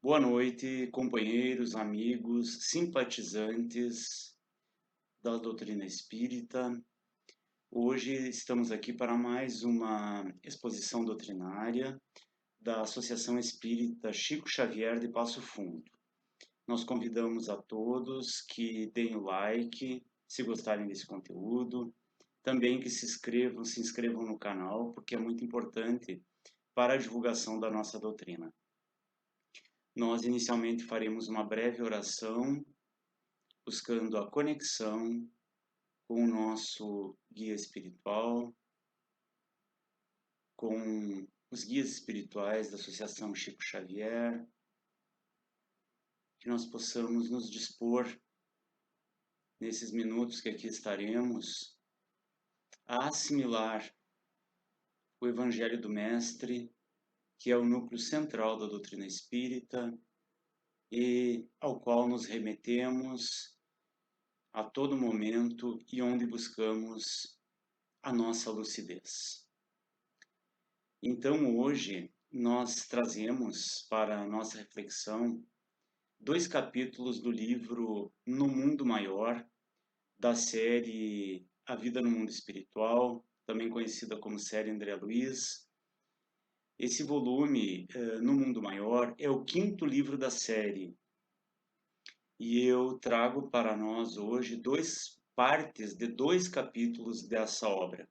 Boa noite, companheiros, amigos, simpatizantes da doutrina espírita. Hoje estamos aqui para mais uma exposição doutrinária da Associação Espírita Chico Xavier de Passo Fundo. Nós convidamos a todos que deem o like, se gostarem desse conteúdo, também que se inscrevam no canal, porque é muito importante para a divulgação da nossa doutrina. Nós inicialmente faremos uma breve oração, buscando a conexão com o nosso guia espiritual, com os guias espirituais da Associação Chico Xavier, que nós possamos nos dispor, nesses minutos que aqui estaremos, a assimilar o Evangelho do Mestre, que é o núcleo central da doutrina espírita e ao qual nos remetemos a todo momento e onde buscamos a nossa lucidez. Então hoje nós trazemos para a nossa reflexão 2 capítulos do livro No Mundo Maior, da série A Vida no Mundo Espiritual, também conhecida como série André Luiz. Esse volume, No Mundo Maior, é o 5º livro da série. E eu trago para nós hoje partes de 2 capítulos dessa obra,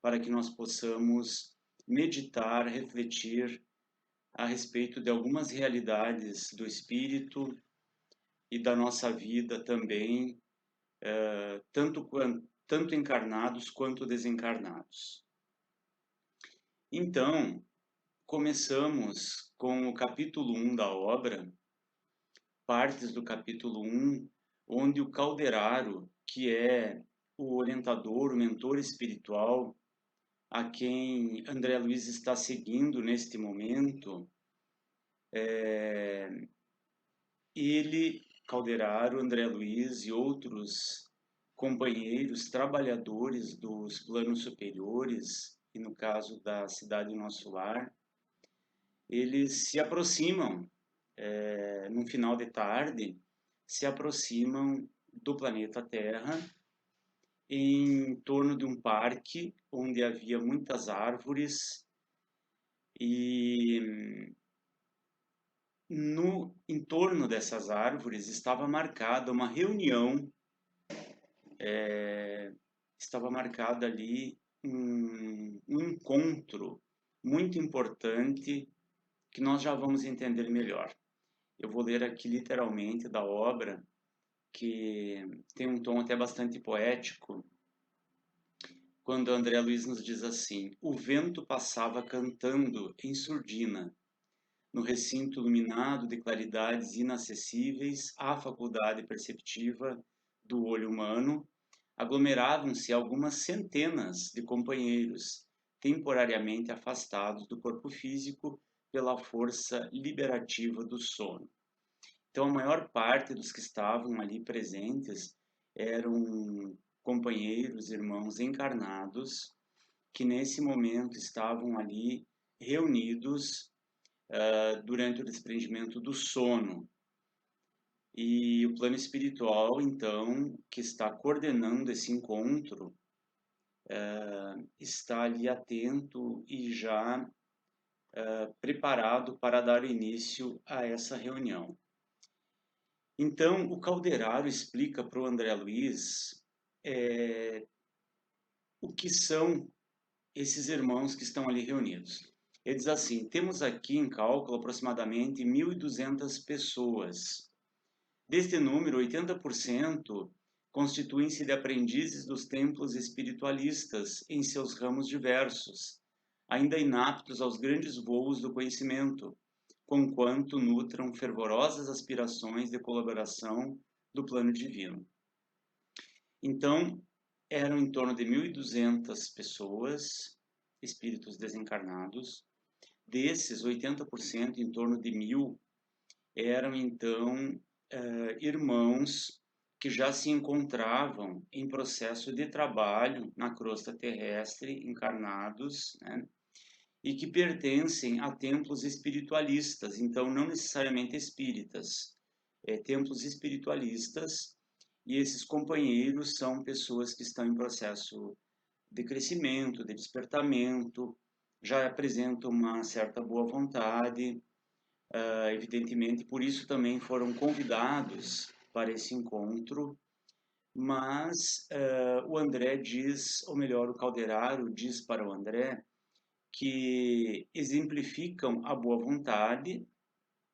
para que nós possamos meditar, refletir a respeito de algumas realidades do espírito e da nossa vida também, tanto encarnados quanto desencarnados. Então, começamos com o capítulo 1 da obra, partes do capítulo 1, onde o Calderaro, que é o orientador, o mentor espiritual, a quem André Luiz está seguindo neste momento, ele, Calderaro, André Luiz e outros companheiros, trabalhadores dos planos superiores, e no caso da Cidade Nosso Lar, eles se aproximam, no final de tarde, se aproximam do planeta Terra em torno de um parque onde havia muitas árvores e no entorno dessas árvores estava marcada uma reunião, estava marcado ali um encontro muito importante que nós já vamos entender melhor. Eu vou ler aqui literalmente da obra, que tem um tom até bastante poético, quando André Luiz nos diz assim: o vento passava cantando em surdina, no recinto iluminado de claridades inacessíveis à faculdade perceptiva do olho humano, aglomeravam-se algumas centenas de companheiros, temporariamente afastados do corpo físico pela força liberativa do sono. Então, a maior parte dos que estavam ali presentes eram companheiros, irmãos encarnados, que nesse momento estavam ali reunidos durante o desprendimento do sono. E o plano espiritual, então, que está coordenando esse encontro, está ali atento e já preparado para dar início a essa reunião. Então, o Calderaro explica para o André Luiz o que são esses irmãos que estão ali reunidos. Ele diz assim: temos aqui em cálculo aproximadamente 1.200 pessoas. Deste número, 80% constituem-se de aprendizes dos templos espiritualistas em seus ramos diversos, ainda inaptos aos grandes voos do conhecimento, conquanto nutram fervorosas aspirações de colaboração do plano divino. Então, eram em torno de 1.200 pessoas, espíritos desencarnados. Desses, 80%, em torno de 1.000, eram então irmãos que já se encontravam em processo de trabalho na crosta terrestre, encarnados, né? e que pertencem a templos espiritualistas, então não necessariamente espíritas, templos espiritualistas, e esses companheiros são pessoas que estão em processo de crescimento, de despertamento, já apresentam uma certa boa vontade, evidentemente, por isso também foram convidados para esse encontro, mas o André diz, ou melhor, o Calderaro diz para o André que exemplificam a boa vontade,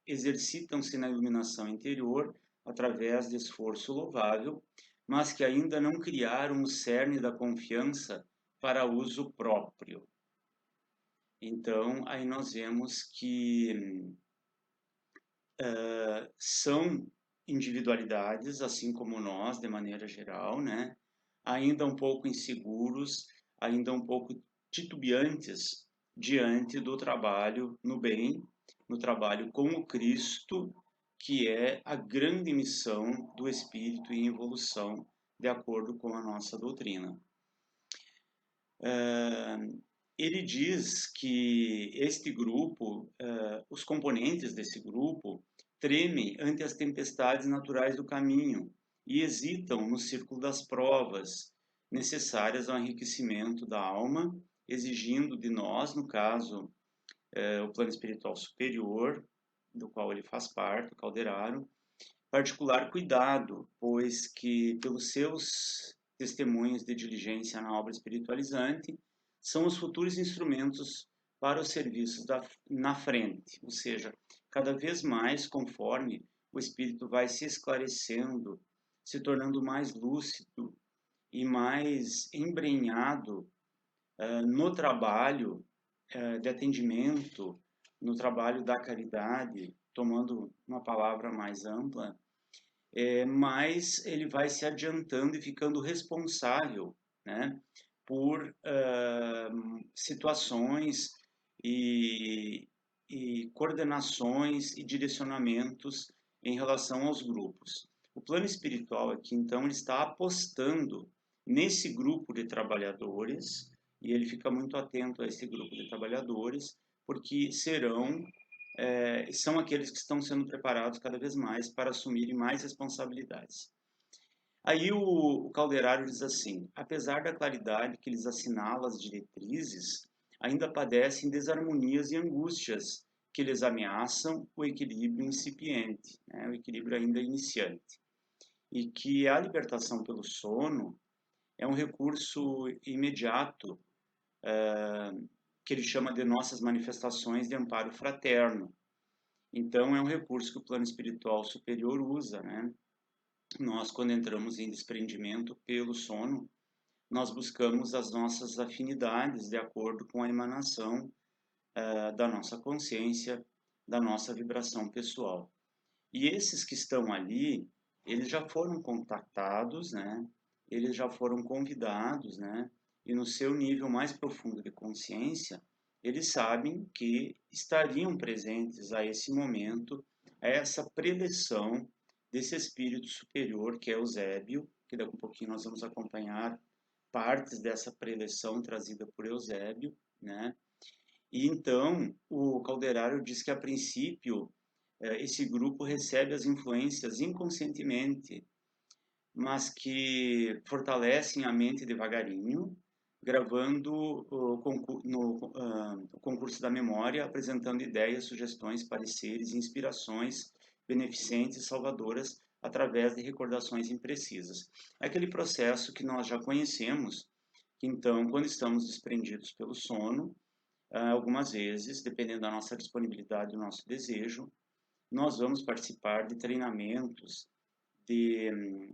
exercitam-se na iluminação interior através de esforço louvável, mas que ainda não criaram o cerne da confiança para uso próprio. Então, aí nós vemos que são individualidades, assim como nós, de maneira geral, né? Ainda um pouco inseguros, ainda um pouco titubeantes diante do trabalho no bem, no trabalho com o Cristo, que é a grande missão do espírito em evolução, de acordo com a nossa doutrina. Ele diz que este grupo, os componentes desse grupo, tremem ante as tempestades naturais do caminho e hesitam no círculo das provas necessárias ao enriquecimento da alma, exigindo de nós, no caso, o plano espiritual superior, do qual ele faz parte, o Calderaro, particular cuidado, pois que pelos seus testemunhos de diligência na obra espiritualizante, são os futuros instrumentos para os serviços na frente, ou seja, cada vez mais conforme o espírito vai se esclarecendo, se tornando mais lúcido e mais embrenhado no trabalho de atendimento, no trabalho da caridade, tomando uma palavra mais ampla, mas ele vai se adiantando e ficando responsável, né, por situações e, e coordenações e direcionamentos em relação aos grupos. O plano espiritual aqui, então, ele está apostando nesse grupo de trabalhadores, e ele fica muito atento a esse grupo de trabalhadores, porque são aqueles que estão sendo preparados cada vez mais para assumirem mais responsabilidades. Aí o Calderaro diz assim: apesar da claridade que lhes assinala as diretrizes, ainda padecem desarmonias e angústias que lhes ameaçam o equilíbrio incipiente, né, o equilíbrio ainda iniciante, e que a libertação pelo sono é um recurso imediato que ele chama de nossas manifestações de amparo fraterno. Então, é um recurso que o plano espiritual superior usa, né? Nós, quando entramos em desprendimento pelo sono, nós buscamos as nossas afinidades de acordo com a emanação da nossa consciência, da nossa vibração pessoal. E esses que estão ali, eles já foram contactados, né? Eles já foram convidados, né? E no seu nível mais profundo de consciência, eles sabem que estariam presentes a esse momento, a essa preleção desse espírito superior que é Eusébio, que daqui a um pouquinho nós vamos acompanhar partes dessa preleção trazida por Eusébio, né? E então o Calderaro diz que a princípio esse grupo recebe as influências inconscientemente, mas que fortalecem a mente devagarinho, gravando o concurso da memória, apresentando ideias, sugestões, pareceres, inspirações beneficentes e salvadoras através de recordações imprecisas. É aquele processo que nós já conhecemos, que então, quando estamos desprendidos pelo sono, algumas vezes, dependendo da nossa disponibilidade, do nosso desejo, nós vamos participar de treinamentos, de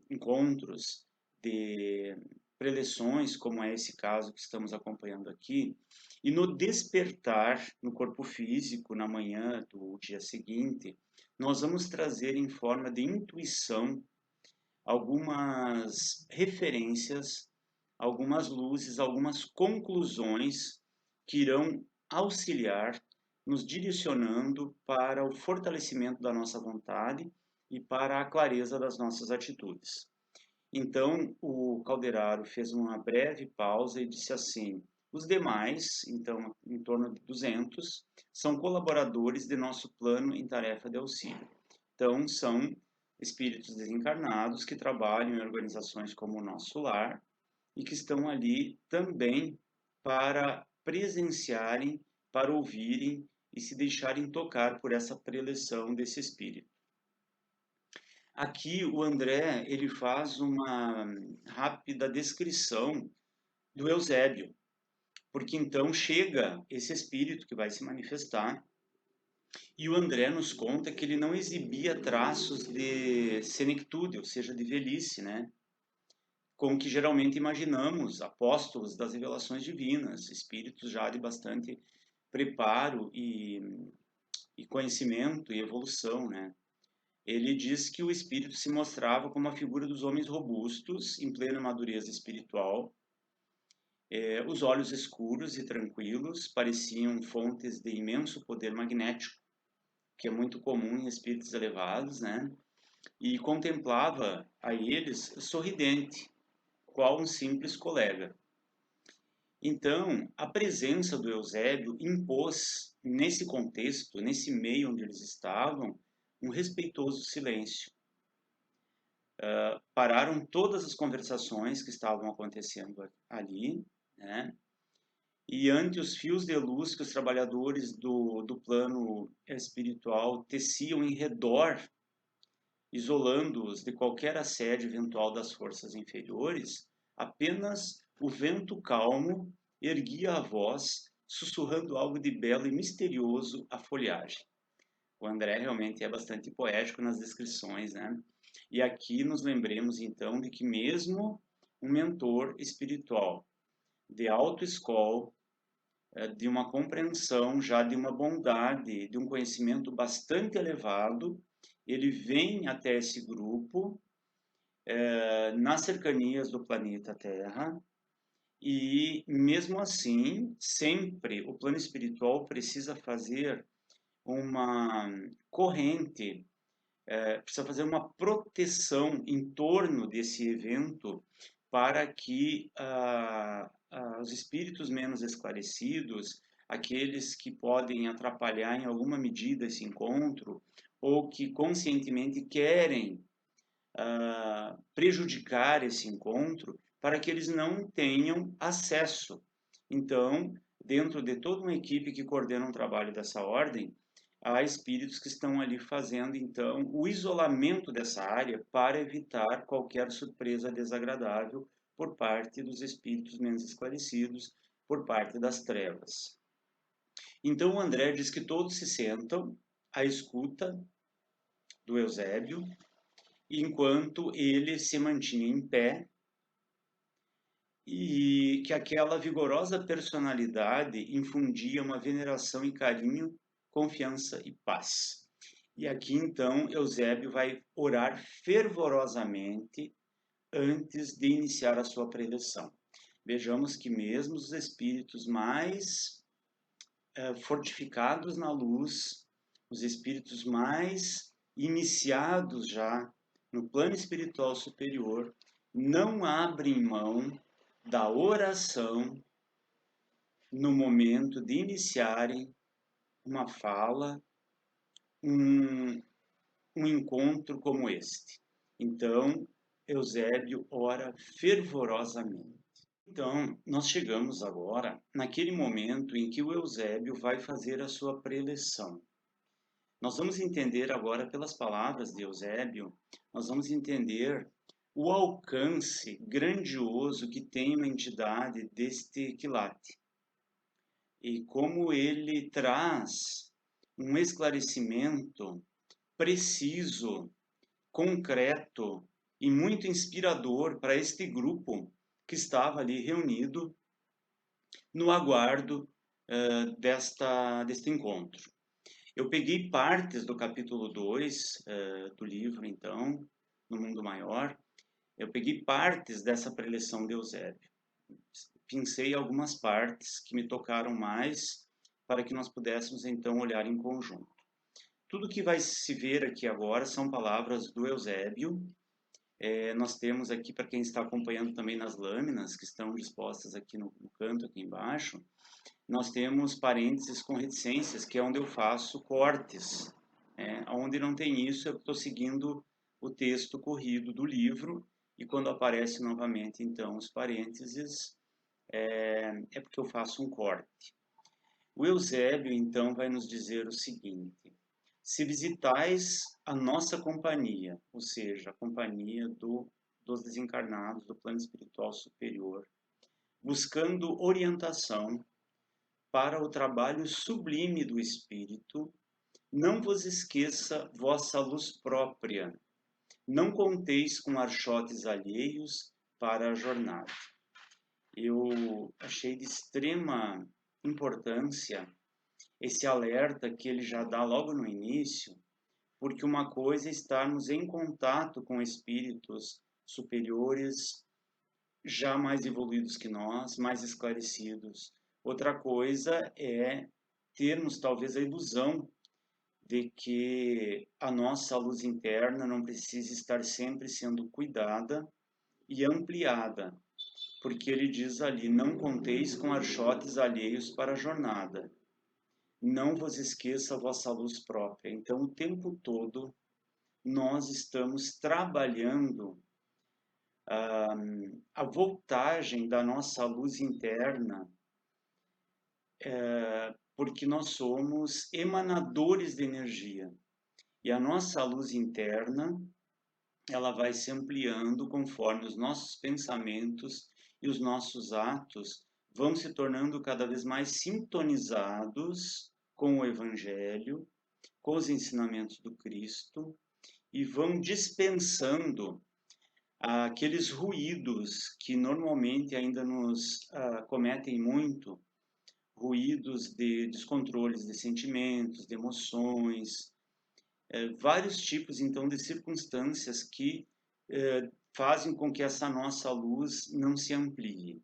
encontros, de preleções, como é esse caso que estamos acompanhando aqui, e no despertar no corpo físico, na manhã do dia seguinte, nós vamos trazer em forma de intuição algumas referências, algumas luzes, algumas conclusões que irão auxiliar, nos direcionando para o fortalecimento da nossa vontade e para a clareza das nossas atitudes. Então, o Calderaro fez uma breve pausa e disse assim: Os demais, então, em torno de 200, são colaboradores de nosso plano em tarefa de auxílio. Então, são espíritos desencarnados que trabalham em organizações como o Nosso Lar e que estão ali também para presenciarem, para ouvirem e se deixarem tocar por essa preleção desse espírito. Aqui o André ele faz uma rápida descrição do Eusébio, porque então chega esse espírito que vai se manifestar e o André nos conta que ele não exibia traços de senectude, ou seja, de velhice, né? Com que geralmente imaginamos apóstolos das revelações divinas, espíritos já de bastante preparo e conhecimento e evolução, né? Ele diz que o espírito se mostrava como a figura dos homens robustos, em plena madureza espiritual. Os olhos escuros e tranquilos pareciam fontes de imenso poder magnético, que é muito comum em espíritos elevados, né? E contemplava a eles sorridente, qual um simples colega. Então, a presença do Eusébio impôs, nesse contexto, nesse meio onde eles estavam, um respeitoso silêncio. Pararam todas as conversações que estavam acontecendo ali, né? E ante os fios de luz que os trabalhadores do plano espiritual teciam em redor, isolando-os de qualquer assédio eventual das forças inferiores, apenas o vento calmo erguia a voz, sussurrando algo de belo e misterioso à folhagem. O André realmente é bastante poético nas descrições, né? E aqui nos lembremos então de que mesmo um mentor espiritual de autoescola, de uma compreensão já de uma bondade, de um conhecimento bastante elevado, ele vem até esse grupo nas cercanias do planeta Terra e mesmo assim sempre o plano espiritual precisa fazer uma corrente, precisa fazer uma proteção em torno desse evento para que os espíritos menos esclarecidos, aqueles que podem atrapalhar em alguma medida esse encontro, ou que conscientemente querem prejudicar esse encontro, para que eles não tenham acesso. Então, dentro de toda uma equipe que coordena um trabalho dessa ordem, há espíritos que estão ali fazendo, então, o isolamento dessa área para evitar qualquer surpresa desagradável por parte dos espíritos menos esclarecidos, por parte das trevas. Então, o André diz que todos se sentam à escuta do Eusébio, enquanto ele se mantinha em pé e que aquela vigorosa personalidade infundia uma veneração e carinho, confiança e paz. E aqui então Eusébio vai orar fervorosamente antes de iniciar a sua preleção. Vejamos que mesmo os espíritos mais fortificados na luz, os espíritos mais iniciados já no plano espiritual superior, não abrem mão da oração no momento de iniciarem uma fala, um encontro como este. Então, Eusébio ora fervorosamente. Então, nós chegamos agora naquele momento em que o Eusébio vai fazer a sua preleção. Nós vamos entender agora, pelas palavras de Eusébio, nós vamos entender o alcance grandioso que tem uma entidade deste quilate e como ele traz um esclarecimento preciso, concreto e muito inspirador para este grupo que estava ali reunido no aguardo deste encontro. Eu peguei partes do capítulo 2 do livro, então, No Mundo Maior. Eu peguei partes dessa preleção de Eusébio. Pincei algumas partes que me tocaram mais para que nós pudéssemos, então, olhar em conjunto. Tudo que vai se ver aqui agora são palavras do Eusébio, Nós temos aqui, para quem está acompanhando também nas lâminas, que estão dispostas aqui no canto, aqui embaixo, nós temos parênteses com reticências, que é onde eu faço cortes. Onde não tem isso, eu estou seguindo o texto corrido do livro, e quando aparece novamente, então, os parênteses, é porque eu faço um corte. O Eusébio, então, vai nos dizer o seguinte: se visitais a nossa companhia, ou seja, a companhia dos desencarnados do plano espiritual superior, buscando orientação para o trabalho sublime do espírito, não vos esqueça vossa luz própria, não conteis com archotes alheios para a jornada. Eu achei de extrema importância esse alerta que ele já dá logo no início, porque uma coisa é estarmos em contato com espíritos superiores, já mais evoluídos que nós, mais esclarecidos. Outra coisa é termos talvez a ilusão de que a nossa luz interna não precisa estar sempre sendo cuidada e ampliada, porque ele diz ali: não conteis com archotes alheios para a jornada, não vos esqueça a vossa luz própria. Então, o tempo todo, nós estamos trabalhando a voltagem da nossa luz interna, porque nós somos emanadores de energia. E a nossa luz interna, ela vai se ampliando conforme os nossos pensamentos e os nossos atos vão se tornando cada vez mais sintonizados com o Evangelho, com os ensinamentos do Cristo, e vão dispensando aqueles ruídos que normalmente ainda nos cometem muito, ruídos de descontroles de sentimentos, de emoções, vários tipos então de circunstâncias que fazem com que essa nossa luz não se amplie.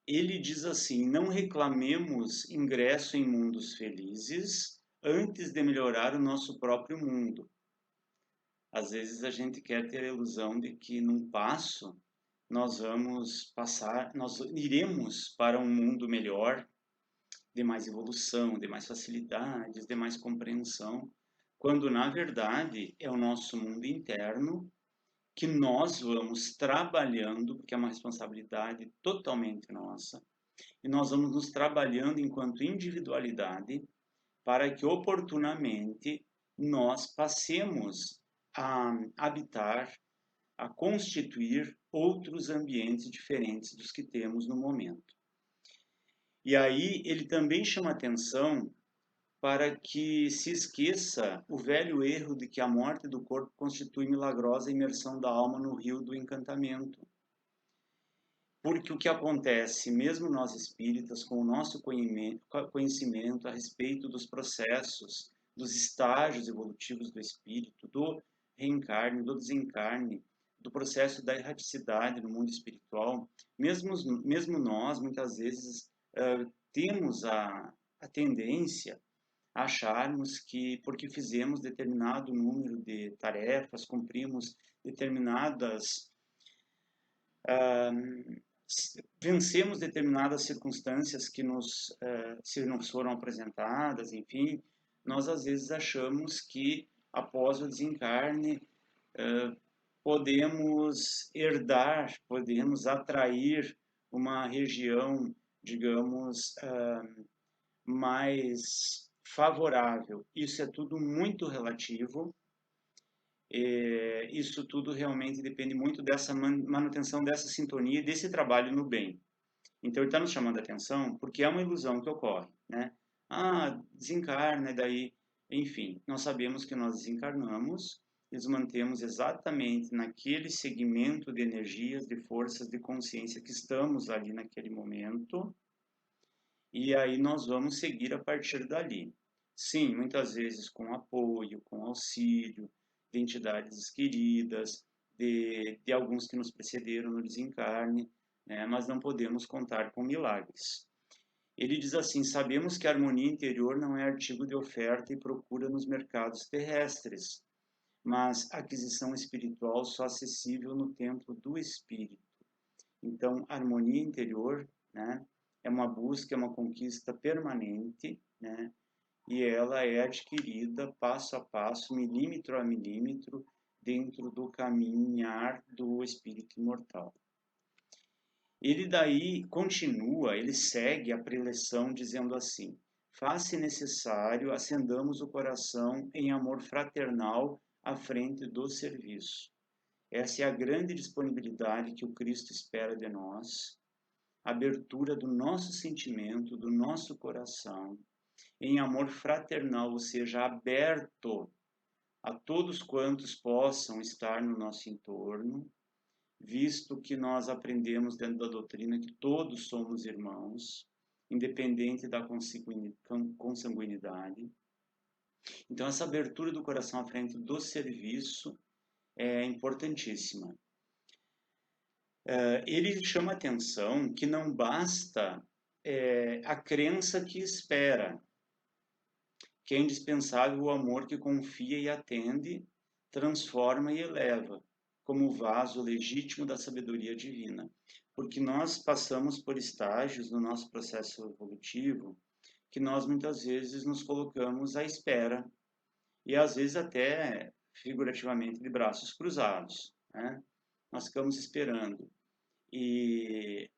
Ele diz assim: não reclamemos ingresso em mundos felizes antes de melhorar o nosso próprio mundo. Às vezes a gente quer ter a ilusão de que num passo nós vamos passar, nós iremos para um mundo melhor, de mais evolução, de mais facilidades, de mais compreensão, quando na verdade é o nosso mundo interno que nós vamos trabalhando, porque é uma responsabilidade totalmente nossa, e nós vamos nos trabalhando enquanto individualidade para que oportunamente nós passemos a habitar, a constituir outros ambientes diferentes dos que temos no momento. E aí ele também chama atenção para que se esqueça o velho erro de que a morte do corpo constitui milagrosa imersão da alma no rio do encantamento. Porque o que acontece, mesmo nós espíritas, com o nosso conhecimento a respeito dos processos, dos estágios evolutivos do espírito, do reencarne, do desencarne, do processo da erraticidade no mundo espiritual, mesmo nós, muitas vezes, temos a tendência a acharmos que, porque fizemos determinado número de tarefas, cumprimos determinadas vencemos determinadas circunstâncias que se nos foram apresentadas, enfim, nós às vezes achamos que após o desencarne podemos herdar, podemos atrair uma região, digamos, mais favorável. Isso é tudo muito relativo. Isso tudo realmente depende muito dessa manutenção dessa sintonia e desse trabalho no bem. Então ele está nos chamando a atenção porque é uma ilusão que ocorre, né? Desencarna, e daí, enfim, nós sabemos que nós desencarnamos e nos mantemos exatamente naquele segmento de energias, de forças, de consciência que estamos ali naquele momento, e aí nós vamos seguir a partir dali. Sim, muitas vezes com apoio, com auxílio de entidades queridas, de alguns que nos precederam no desencarne, né? Mas não podemos contar com milagres. Ele diz assim: sabemos que a harmonia interior não é artigo de oferta e procura nos mercados terrestres, mas aquisição espiritual só acessível no templo do Espírito. Então, harmonia interior, né, é uma busca, é uma conquista permanente, né, e ela é adquirida passo a passo, milímetro a milímetro, dentro do caminhar do espírito imortal. Ele daí continua, ele segue a preleção dizendo assim: faz-se necessário acendamos o coração em amor fraternal à frente do serviço. Essa é a grande disponibilidade que o Cristo espera de nós, a abertura do nosso sentimento, do nosso coração, em amor fraternal, ou seja, aberto a todos quantos possam estar no nosso entorno, visto que nós aprendemos dentro da doutrina que todos somos irmãos, independente da consanguinidade. Então, essa abertura do coração à frente do serviço é importantíssima. Ele chama a atenção que não basta a crença que espera, que é indispensável o amor que confia e atende, transforma e eleva, como vaso legítimo da sabedoria divina. Porque nós passamos por estágios no nosso processo evolutivo que nós muitas vezes nos colocamos à espera e às vezes até figurativamente de braços cruzados, né? Nós ficamos esperando. E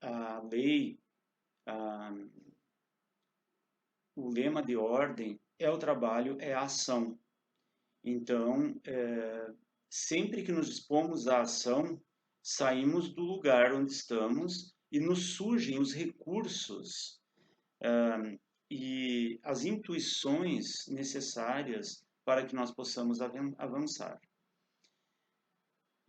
a lei, o lema de ordem é o trabalho, é a ação. Então, sempre que nos dispomos à ação, saímos do lugar onde estamos e nos surgem os recursos e as intuições necessárias para que nós possamos avançar.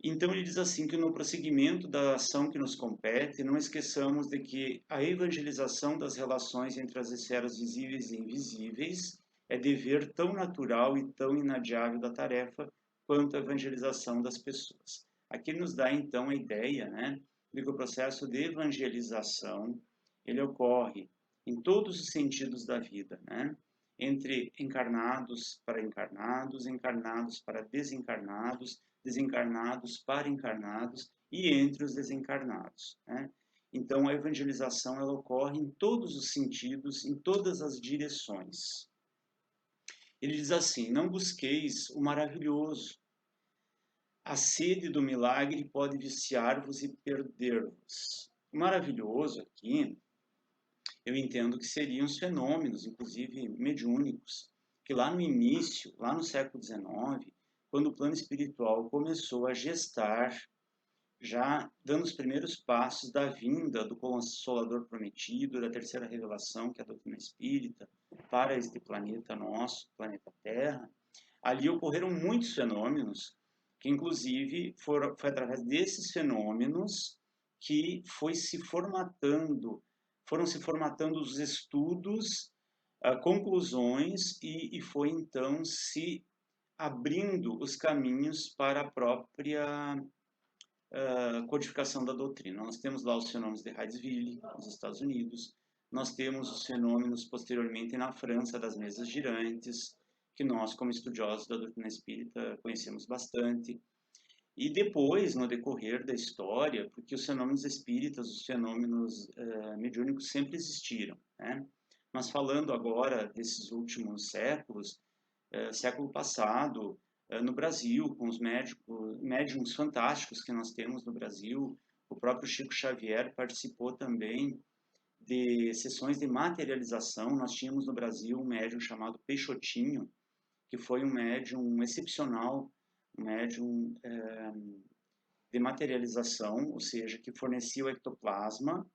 Então ele diz assim que no prosseguimento da ação que nos compete, não esqueçamos de que a evangelização das relações entre as esferas visíveis e invisíveis é dever tão natural e tão inadiável da tarefa quanto a evangelização das pessoas. Aqui nos dá então a ideia, né, de que o processo de evangelização ele ocorre em todos os sentidos da vida, né? Entre encarnados para encarnados, encarnados para desencarnados, desencarnados para encarnados e entre os desencarnados, né? Então a evangelização ela ocorre em todos os sentidos, em todas as direções. Ele diz assim: não busqueis o maravilhoso. A sede do milagre pode viciar-vos e perder-vos. O maravilhoso aqui, eu entendo que seriam os fenômenos, inclusive mediúnicos, que lá no início, lá no século XIX, quando o plano espiritual começou a gestar, já dando os primeiros passos da vinda do Consolador Prometido, da terceira revelação, que é a doutrina espírita, para este planeta nosso, planeta Terra, ali ocorreram muitos fenômenos, que inclusive foi através desses fenômenos que foram se formatando os estudos, conclusões, e foi então se abrindo os caminhos para a própria codificação da doutrina. Nós temos lá os fenômenos de Hydesville, nos Estados Unidos, nós temos os fenômenos posteriormente na França das mesas girantes, que nós, como estudiosos da doutrina espírita, conhecemos bastante. E depois, no decorrer da história, porque os fenômenos espíritas, os fenômenos mediúnicos sempre existiram, né? Mas falando agora desses últimos séculos, século passado, no Brasil, com os médiums fantásticos que nós temos no Brasil, o próprio Chico Xavier participou também de sessões de materialização. Nós tínhamos no Brasil um médium chamado Peixotinho, que foi um médium excepcional, um médium de materialização, ou seja, que fornecia o ectoplasma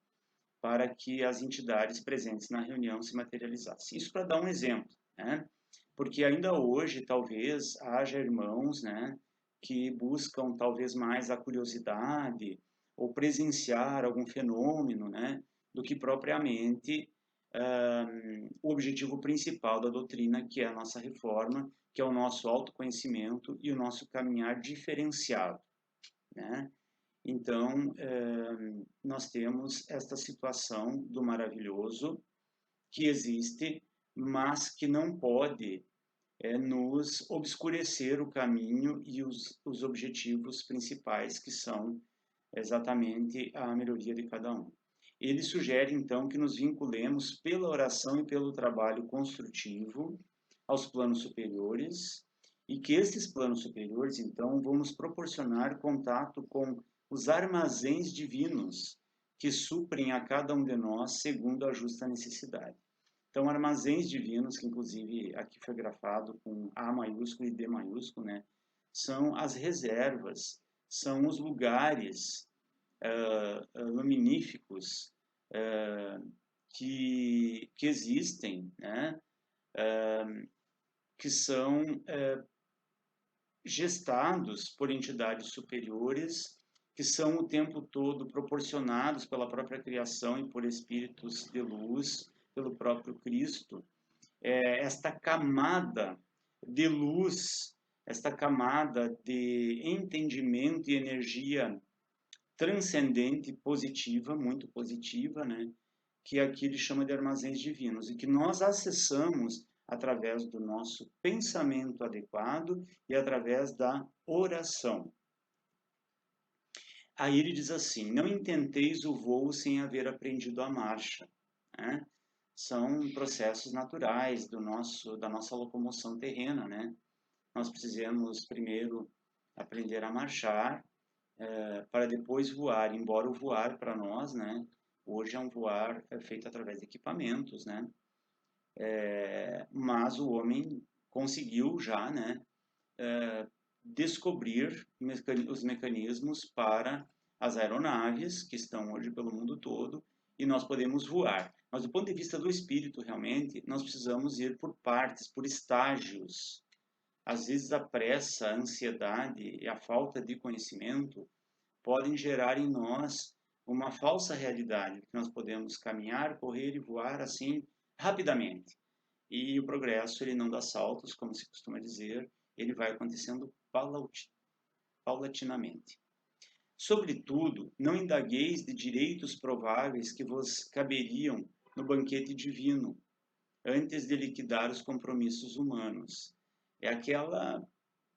para que as entidades presentes na reunião se materializassem. Isso para dar um exemplo, né? Porque ainda hoje, talvez, haja irmãos, né, que buscam talvez mais a curiosidade ou presenciar algum fenômeno, né, do que propriamente o objetivo principal da doutrina, que é a nossa reforma, que é o nosso autoconhecimento e o nosso caminhar diferenciado, né? Então, nós temos esta situação do maravilhoso que existe, mas que não pode nos obscurecer o caminho e os objetivos principais, que são exatamente a melhoria de cada um. Ele sugere, então, que nos vinculemos pela oração e pelo trabalho construtivo aos planos superiores, e que esses planos superiores, então, vão nos proporcionar contato com os armazéns divinos que suprem a cada um de nós segundo a justa necessidade. Então, armazéns divinos, que inclusive aqui foi grafado com A maiúsculo e D maiúsculo, né, são as reservas, são os lugares luminíficos que existem, né, que são gestados por entidades superiores, que são o tempo todo proporcionados pela própria criação e por espíritos de luz, pelo próprio Cristo. Esta camada de luz, esta camada de entendimento e energia transcendente, positiva, muito positiva, né? Que aqui ele chama de armazéns divinos, e que nós acessamos através do nosso pensamento adequado e através da oração. Aí ele diz assim: não intenteis o voo sem haver aprendido a marcha, né? São processos naturais da nossa locomoção terrena, né? Nós precisamos primeiro aprender a marchar, para depois voar, embora o voar para nós, né, hoje é um voar feito através de equipamentos, né, mas o homem conseguiu já, né, descobrir os mecanismos para as aeronaves que estão hoje pelo mundo todo, e nós podemos voar. Mas do ponto de vista do espírito, realmente, nós precisamos ir por partes, por estágios. Às vezes a pressa, a ansiedade e a falta de conhecimento podem gerar em nós uma falsa realidade, que nós podemos caminhar, correr e voar assim rapidamente. E o progresso, ele não dá saltos, como se costuma dizer, ele vai acontecendo paulatinamente. Sobretudo, não indagueis de direitos prováveis que vos caberiam no banquete divino, antes de liquidar os compromissos humanos. É aquela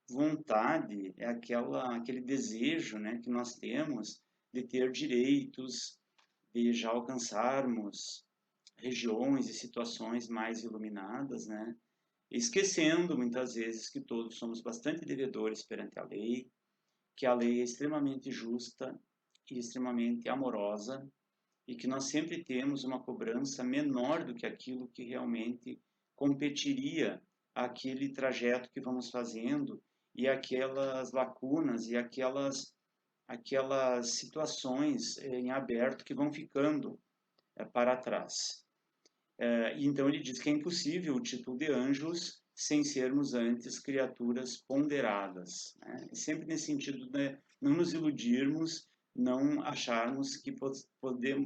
vontade, é aquele desejo, né, que nós temos de ter direitos, de já alcançarmos regiões e situações mais iluminadas, né, esquecendo muitas vezes que todos somos bastante devedores perante a lei, que a lei é extremamente justa e extremamente amorosa, e que nós sempre temos uma cobrança menor do que aquilo que realmente competiria àquele trajeto que vamos fazendo e aquelas lacunas e aquelas situações em aberto que vão ficando para trás. Então ele diz que é impossível o título de anjos sem sermos antes criaturas ponderadas, né? E sempre nesse sentido de não nos iludirmos, não acharmos que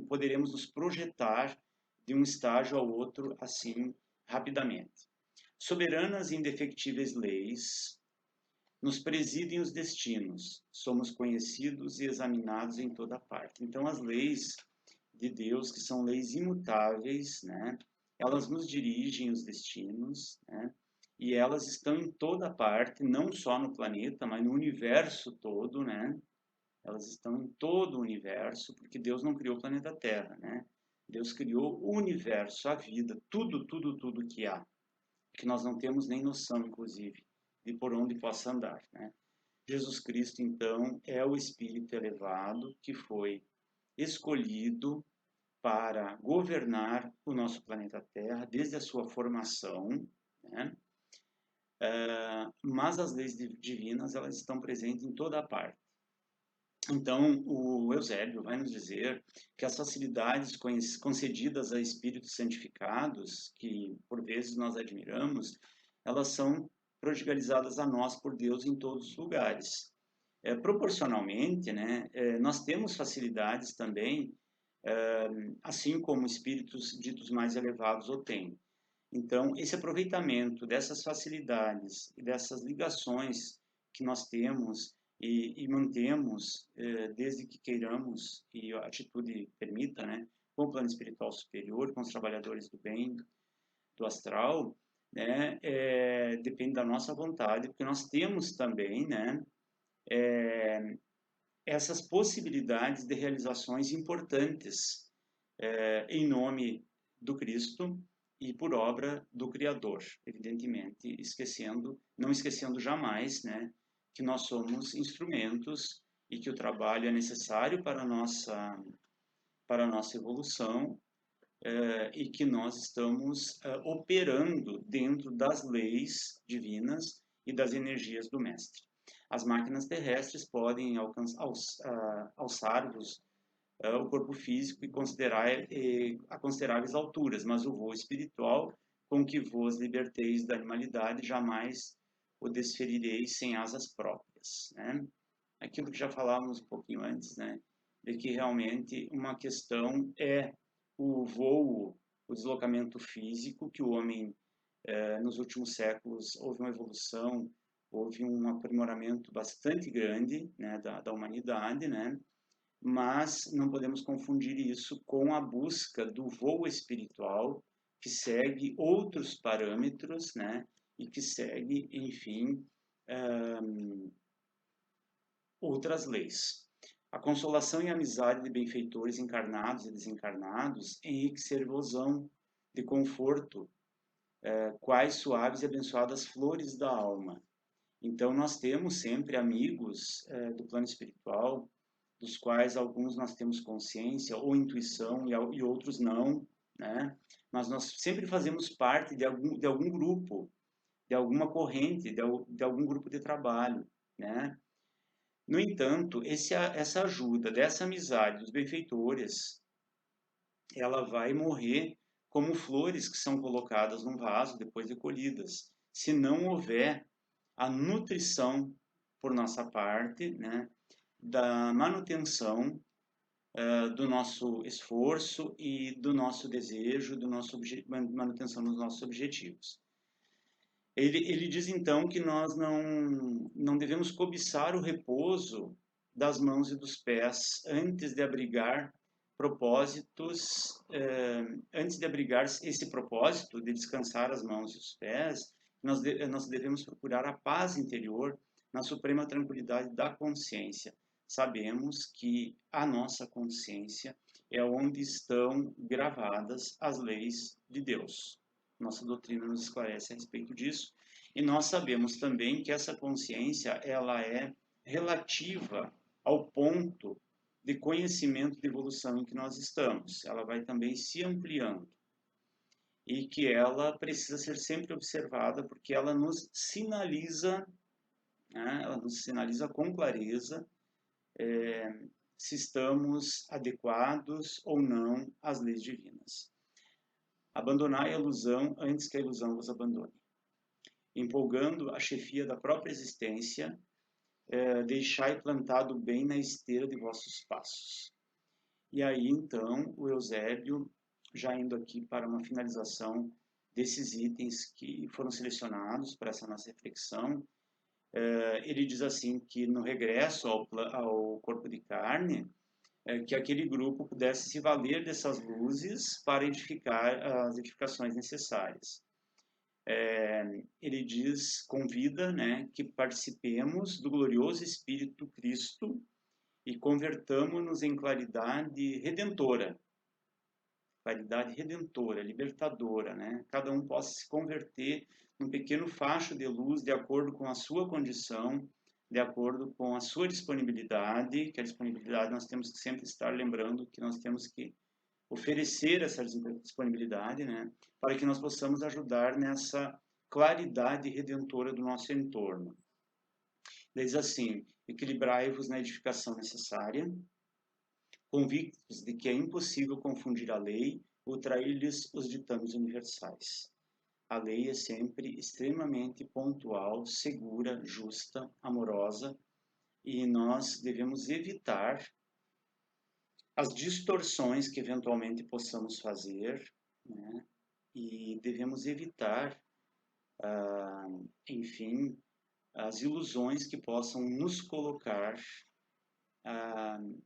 poderemos nos projetar de um estágio ao outro assim rapidamente. Soberanas e indefectíveis leis nos presidem os destinos, somos conhecidos e examinados em toda parte. Então as leis de Deus, que são leis imutáveis, né? Elas nos dirigem os destinos, né? E elas estão em toda parte, não só no planeta, mas no universo todo, né? Elas estão em todo o universo, porque Deus não criou o planeta Terra, né? Deus criou o universo, a vida, tudo, tudo, tudo que há, que nós não temos nem noção, inclusive, de por onde possa andar, né? Jesus Cristo, então, é o Espírito elevado que foi escolhido para governar o nosso planeta Terra desde a sua formação, né? Mas as leis divinas, elas estão presentes em toda a parte. Então, o Eusébio vai nos dizer que as facilidades concedidas a espíritos santificados, que por vezes nós admiramos, elas são prodigalizadas a nós por Deus em todos os lugares. Proporcionalmente, né, nós temos facilidades também, assim como espíritos ditos mais elevados o têm. Então, esse aproveitamento dessas facilidades e dessas ligações que nós temos e mantemos, desde que queiramos e a atitude permita, né, com o plano espiritual superior, com os trabalhadores do bem, do astral, né, depende da nossa vontade, porque nós temos também, né, essas possibilidades de realizações importantes em nome do Cristo e por obra do Criador, evidentemente, não esquecendo jamais, né, que nós somos instrumentos e que o trabalho é necessário para a nossa evolução, e que nós estamos operando dentro das leis divinas e das energias do Mestre. As máquinas terrestres podem alçar-vos o corpo físico e considerar a consideráveis alturas, mas o voo espiritual, com que vos liberteis da animalidade, jamais o desferireis sem asas próprias, né? Aquilo que já falávamos um pouquinho antes, né? De que realmente uma questão é o voo, o deslocamento físico, que o homem, nos últimos séculos, houve uma evolução, houve um aprimoramento bastante grande, né, da humanidade, né? Mas não podemos confundir isso com a busca do voo espiritual, que segue outros parâmetros, né? E que segue, enfim, outras leis. A consolação e a amizade de benfeitores encarnados e desencarnados enriquecer-vos-ão de conforto, quais suaves e abençoadas flores da alma. Então, nós temos sempre amigos do plano espiritual, dos quais alguns nós temos consciência ou intuição e outros não, né? Mas nós sempre fazemos parte de algum grupo, de alguma corrente, de algum grupo de trabalho, né? No entanto, essa ajuda dessa amizade dos benfeitores, ela vai morrer como flores que são colocadas num vaso depois de colhidas, se não houver a nutrição por nossa parte, né, da manutenção do nosso esforço e do nosso desejo, manutenção dos nossos objetivos. Ele diz então que nós não devemos cobiçar o repouso das mãos e dos pés antes de abrigar propósitos, antes de abrigar esse propósito de descansar as mãos e os pés, nós devemos procurar a paz interior na suprema tranquilidade da consciência. Sabemos que a nossa consciência é onde estão gravadas as leis de Deus. Nossa doutrina nos esclarece a respeito disso. E nós sabemos também que essa consciência ela é relativa ao ponto de conhecimento de evolução em que nós estamos. Ela vai também se ampliando. E que ela precisa ser sempre observada porque ela nos sinaliza, né, ela nos sinaliza com clareza se estamos adequados ou não às leis divinas. Abandonai a ilusão antes que a ilusão vos abandone. Empolgando a chefia da própria existência, deixai plantado bem na esteira de vossos passos. E aí, então, o Eusébio, já indo aqui para uma finalização desses itens que foram selecionados para essa nossa reflexão, ele diz assim que no regresso ao corpo de carne, que aquele grupo pudesse se valer dessas luzes para edificar as edificações necessárias. Ele diz, convida, né, que participemos do glorioso Espírito Cristo e convertamos-nos em claridade redentora, libertadora, né? Cada um possa se converter num pequeno facho de luz de acordo com a sua condição, de acordo com a sua disponibilidade, que a disponibilidade nós temos que sempre estar lembrando que nós temos que oferecer essa disponibilidade, né, para que nós possamos ajudar nessa claridade redentora do nosso entorno. Diz assim: equilibrai-vos na edificação necessária, convictos de que é impossível confundir a lei ou trair-lhes os ditames universais. A lei é sempre extremamente pontual, segura, justa, amorosa, e nós devemos evitar as distorções que eventualmente possamos fazer, né? E devemos evitar, enfim, as ilusões que possam nos colocar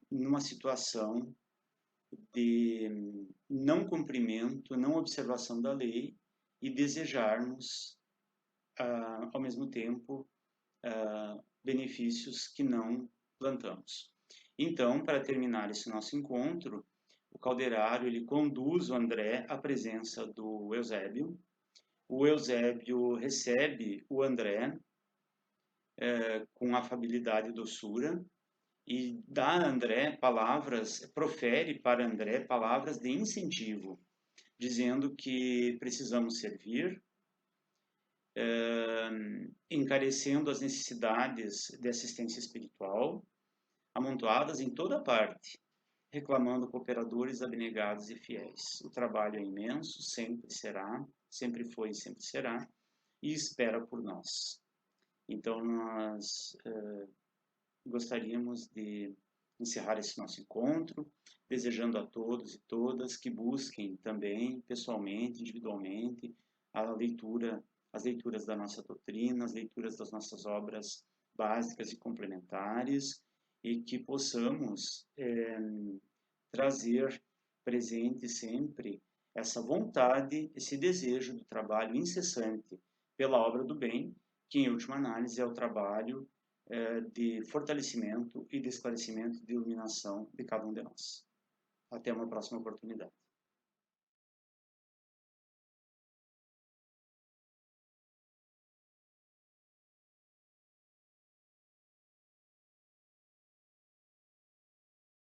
numa situação de não cumprimento, não observação da lei e desejarmos, ao mesmo tempo, benefícios que não plantamos. Então, para terminar esse nosso encontro, o calderário ele conduz o André à presença do Eusébio. O Eusébio recebe o André com afabilidade e doçura e dá a André palavras, profere para André palavras de incentivo, dizendo que precisamos servir, encarecendo as necessidades de assistência espiritual, amontoadas em toda parte, reclamando cooperadores abnegados e fiéis. O trabalho é imenso, sempre será, sempre foi e sempre será, e espera por nós. Então, nós gostaríamos de encerrar esse nosso encontro, desejando a todos e todas que busquem também, pessoalmente, individualmente, as leituras da nossa doutrina, as leituras das nossas obras básicas e complementares, e que possamos trazer presente sempre essa vontade, esse desejo do trabalho incessante pela obra do bem, que em última análise é o trabalho de fortalecimento e de esclarecimento, de iluminação de cada um de nós. Até uma próxima oportunidade.